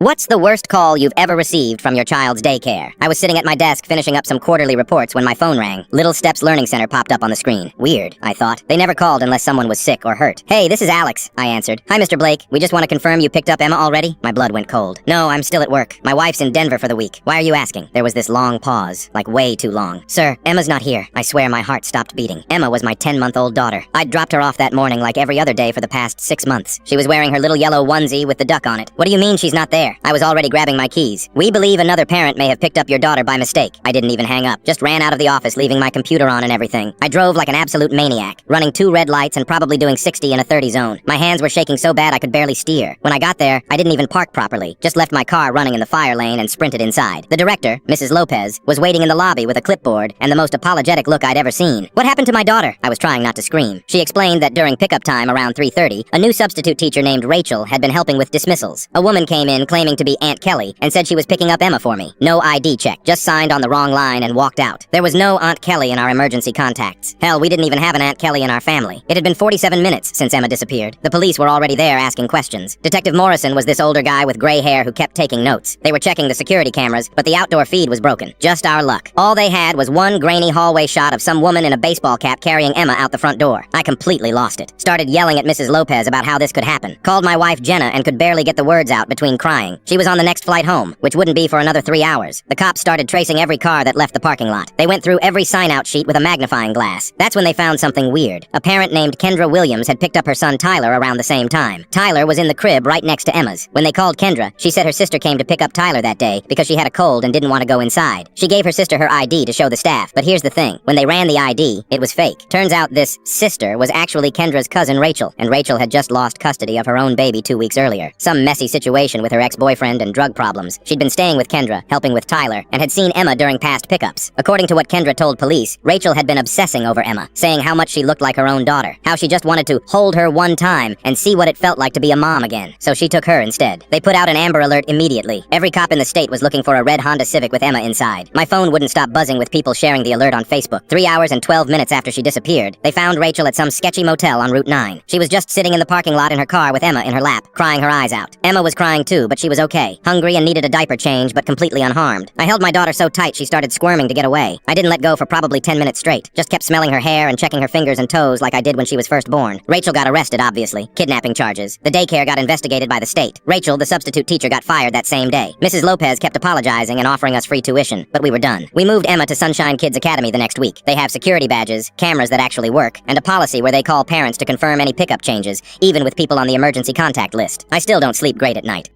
What's the worst call you've ever received from your child's daycare? I was sitting at my desk finishing up some quarterly reports when my phone rang. Little Steps Learning Center popped up on the screen. Weird, I thought. They never called unless someone was sick or hurt. Hey, this is Alex, I answered. Hi, Mr. Blake. We just want to confirm you picked up Emma already? My blood went cold. No, I'm still at work. My wife's in Denver for the week. Why are you asking? There was this long pause, like way too long. Sir, Emma's not here. I swear my heart stopped beating. Emma was my 10-month-old daughter. I'd dropped her off that morning like every other day for the past 6 months. She was wearing her little yellow onesie with the duck on it. What do you mean she's not there? I was already grabbing my keys. We believe another parent may have picked up your daughter by mistake. I didn't even hang up. Just ran out of the office, leaving my computer on and everything. I drove like an absolute maniac, running 2 red lights and probably doing 60 in a 30 zone. My hands were shaking so bad I could barely steer. When I got there, I didn't even park properly. Just left my car running in the fire lane and sprinted inside. The director, Mrs. Lopez, was waiting in the lobby with a clipboard and the most apologetic look I'd ever seen. What happened to my daughter? I was trying not to scream. She explained that during pickup time around 3:30, a new substitute teacher named Rachel had been helping with dismissals. A woman came in claiming to be Aunt Kelly and said she was picking up Emma for me. No ID check, just signed on the wrong line and walked out. There was no Aunt Kelly in our emergency contacts. Hell, we didn't even have an Aunt Kelly in our family. It had been 47 minutes since Emma disappeared. The police were already there asking questions. Detective Morrison was this older guy with gray hair who kept taking notes. They were checking the security cameras, but the outdoor feed was broken. Just our luck. All they had was one grainy hallway shot of some woman in a baseball cap carrying Emma out the front door. I completely lost it. Started yelling at Mrs. Lopez about how this could happen. Called my wife Jenna and could barely get the words out between crying. She was on the next flight home, which wouldn't be for another 3 hours. The cops started tracing every car that left the parking lot. They went through every sign-out sheet with a magnifying glass. That's when they found something weird. A parent named Kendra Williams had picked up her son Tyler around the same time. Tyler was in the crib right next to Emma's. When they called Kendra, she said her sister came to pick up Tyler that day because she had a cold and didn't want to go inside. She gave her sister her ID to show the staff, but here's the thing. When they ran the ID, it was fake. Turns out this sister was actually Kendra's cousin Rachel, and Rachel had just lost custody of her own baby 2 weeks earlier. Some messy situation with her ex-boyfriend and drug problems. She'd been staying with Kendra, helping with Tyler, and had seen Emma during past pickups. According to what Kendra told police, Rachel had been obsessing over Emma, saying how much she looked like her own daughter, how she just wanted to hold her one time and see what it felt like to be a mom again. So she took her instead. They put out an Amber Alert immediately. Every cop in the state was looking for a red Honda Civic with Emma inside. My phone wouldn't stop buzzing with people sharing the alert on Facebook. 3 hours and 12 minutes after she disappeared, they found Rachel at some sketchy motel on Route 9. She was just sitting in the parking lot in her car with Emma in her lap, crying her eyes out. Emma was crying too, but she was okay. Hungry and needed a diaper change, but completely unharmed. I held my daughter so tight she started squirming to get away. I didn't let go for probably 10 minutes straight. Just kept smelling her hair and checking her fingers and toes like I did when she was first born. Rachel got arrested, obviously. Kidnapping charges. The daycare got investigated by the state. Rachel, the substitute teacher, got fired that same day. Mrs. Lopez kept apologizing and offering us free tuition, but we were done. We moved Emma to Sunshine Kids Academy the next week. They have security badges, cameras that actually work, and a policy where they call parents to confirm any pickup changes, even with people on the emergency contact list. I still don't sleep great at night.